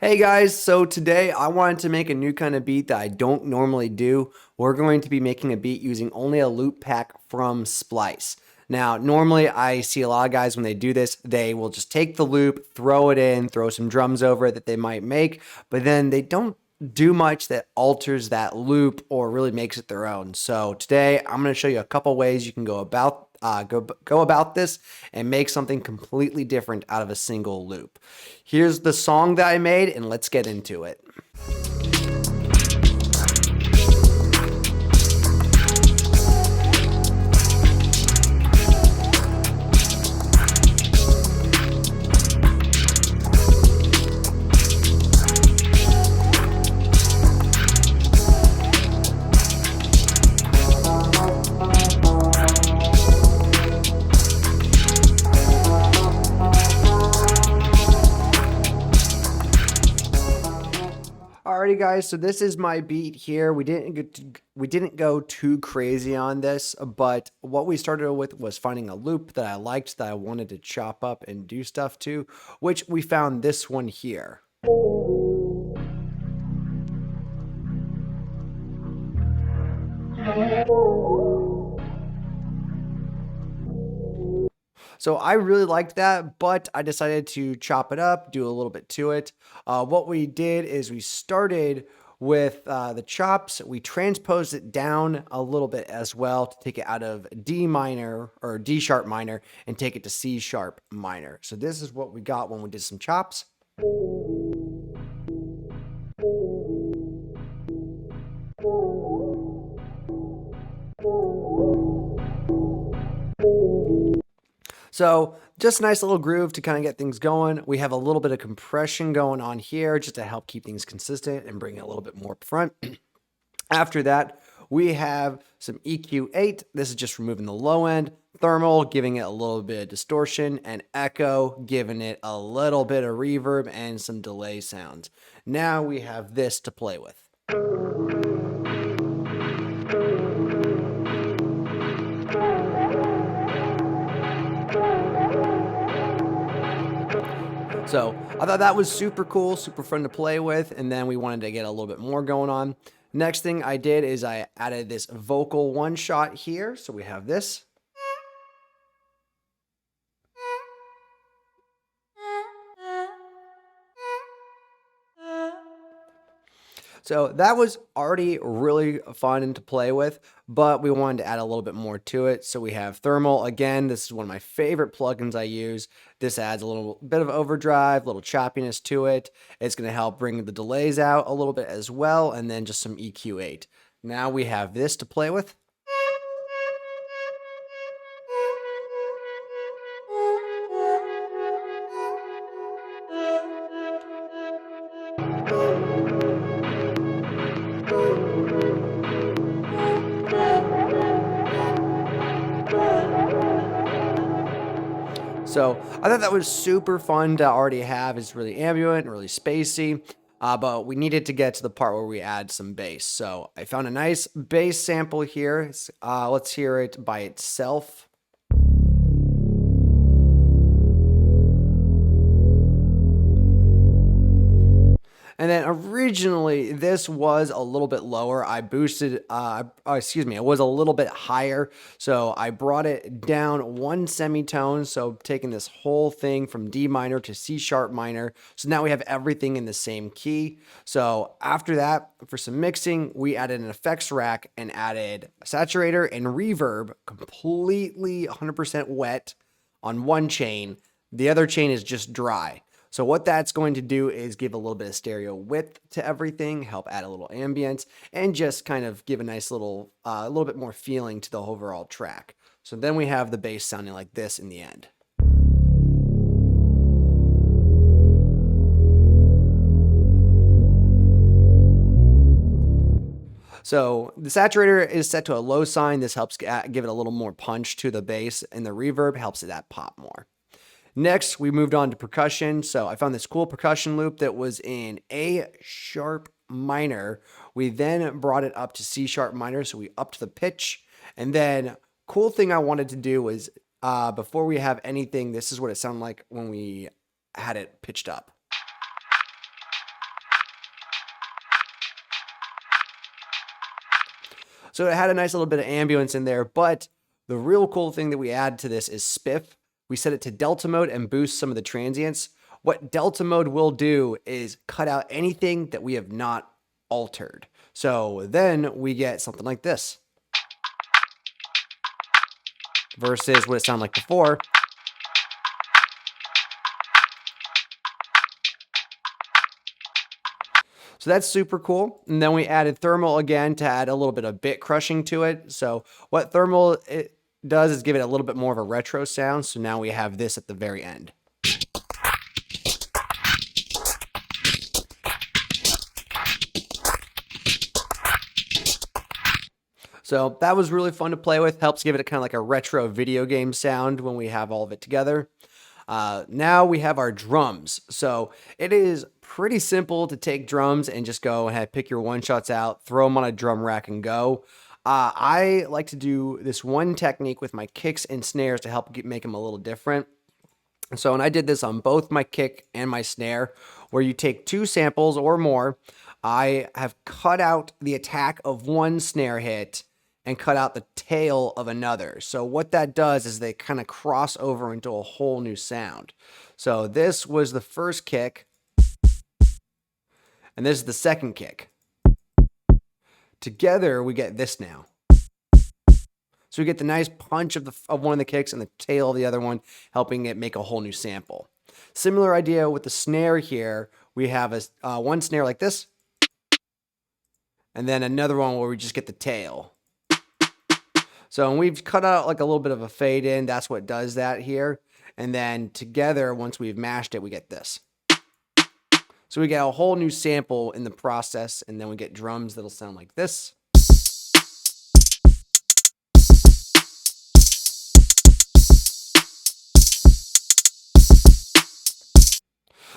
Hey guys, so today I wanted to make a new kind of beat that I don't normally do. We're going to be making a beat using only a loop pack from Splice. Now, normally I see a lot of guys when they do this, they will just take the loop, throw it in, throw some drums over it that they might make, but then they don't do much that alters that loop or really makes it their own. So today I'm going to show you a couple ways you can go about this and make something completely different out of a single loop. Here's the song that I made, and let's get into it. Alrighty, guys. So this is my beat here. We didn't go too crazy on this, but what we started with was finding a loop that I liked that I wanted to chop up and do stuff to, which we found this one here. So I really liked that, but I decided to chop it up, do a little bit to it. What we did is we started with the chops. We transposed it down a little bit as well to take it out of D minor or D sharp minor and take it to C sharp minor. So this is what we got when we did some chops. So just a nice little groove to kind of get things going. We have a little bit of compression going on here just to help keep things consistent and bring it a little bit more up front. After that, we have some EQ8. This is just removing the low end. Thermal, giving it a little bit of distortion, and echo, giving it a little bit of reverb and some delay sounds. Now we have this to play with. So I thought that was super cool, super fun to play with, and then we wanted to get a little bit more going on. Next thing I did is I added this vocal one shot here. So we have this. So that was already really fun to play with, but we wanted to add a little bit more to it. So we have Thermal. Again, this is one of my favorite plugins I use. This adds a little bit of overdrive, a little choppiness to it. It's going to help bring the delays out a little bit as well, and then just some EQ8. Now we have this to play with. So I thought that was super fun to already have. It's really ambient, really spacey, but we needed to get to the part where we add some bass. So I found a nice bass sample here. Let's hear it by itself. And then originally this was a little bit lower. I boosted, it was a little bit higher. So I brought it down one semitone. So taking this whole thing from D minor to C sharp minor. So now we have everything in the same key. So after that, for some mixing, we added an effects rack and added a saturator and reverb, completely 100% wet on one chain. The other chain is just dry. So what that's going to do is give a little bit of stereo width to everything, help add a little ambience, and just kind of give a nice little bit more feeling to the overall track. So then we have the bass sounding like this in the end. So the saturator is set to a low sign. This helps give it a little more punch to the bass, and the reverb helps that pop more. Next, we moved on to percussion. So I found this cool percussion loop that was in A sharp minor. We then brought it up to C sharp minor. So we upped the pitch. And then cool thing I wanted to do was before we have anything, this is what it sounded like when we had it pitched up. So it had a nice little bit of ambulance in there, but the real cool thing that we add to this is spiff. We set it to delta mode and boost some of the transients. What delta mode will do is cut out anything that we have not altered. So then we get something like this versus what it sounded like before. So that's super cool. And then we added thermal again to add a little bit of bit crushing to it. So what thermal it does is give it a little bit more of a retro sound. So now we have this at the very end. So that was really fun to play with. Helps give it a kind of like a retro video game sound when we have all of it together. Now we have our drums. So it is pretty simple to take drums and just go ahead, pick your one shots out, throw them on a drum rack and go. I like to do this one technique with my kicks and snares to help make them a little different. So, and I did this on both my kick and my snare, where you take 2 samples or more. I have cut out the attack of one snare hit and cut out the tail of another. So what that does is they kind of cross over into a whole new sound. So this was the first kick, and this is the second kick. Together we get this now. So we get the nice punch of one of the kicks and the tail of the other one, helping it make a whole new sample. Similar idea with the snare here. We have one snare like this, and then another one where we just get the tail. So and we've cut out like a little bit of a fade in. That's what does that here. And then together, once we've mashed it, we get this. So we get a whole new sample in the process, and then we get drums that'll sound like this.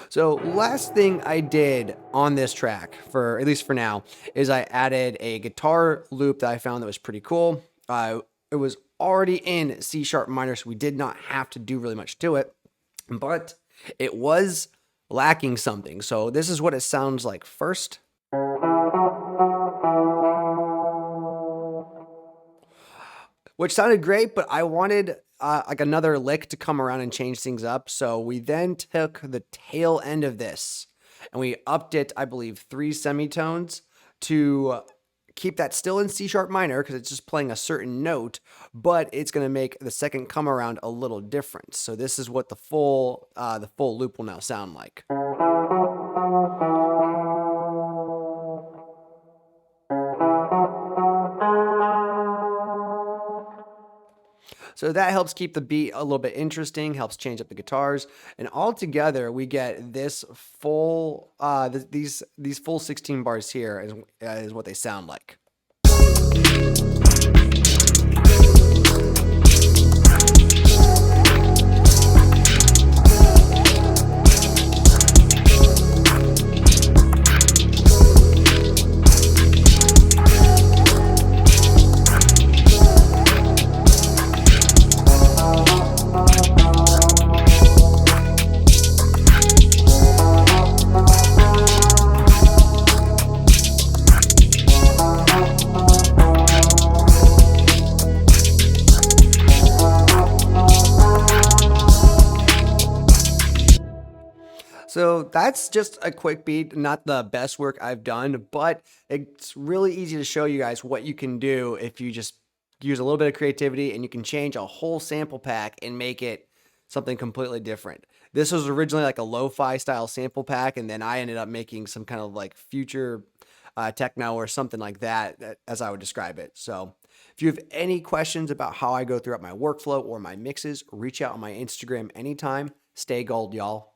So last thing I did on this track, for at least for now, is I added a guitar loop that I found that was pretty cool. It was already in C# minor, so we did not have to do really much to it, but it was lacking something. So this is what it sounds like first. Which sounded great, but I wanted like another lick to come around and change things up. So we then took the tail end of this and we upped it, I believe, 3 semitones to keep that still in C# minor because it's just playing a certain note, but it's going to make the second come around a little different. So this is what the full loop will now sound like. So that helps keep the beat a little bit interesting, helps change up the guitars, and all together we get this full, these full 16 bars here is what they sound like. So that's just a quick beat, not the best work I've done, but it's really easy to show you guys what you can do if you just use a little bit of creativity and you can change a whole sample pack and make it something completely different. This was originally like a lo-fi style sample pack, and then I ended up making some kind of like future techno or something like that, as I would describe it. So if you have any questions about how I go throughout my workflow or my mixes, reach out on my Instagram anytime. Stay gold, y'all.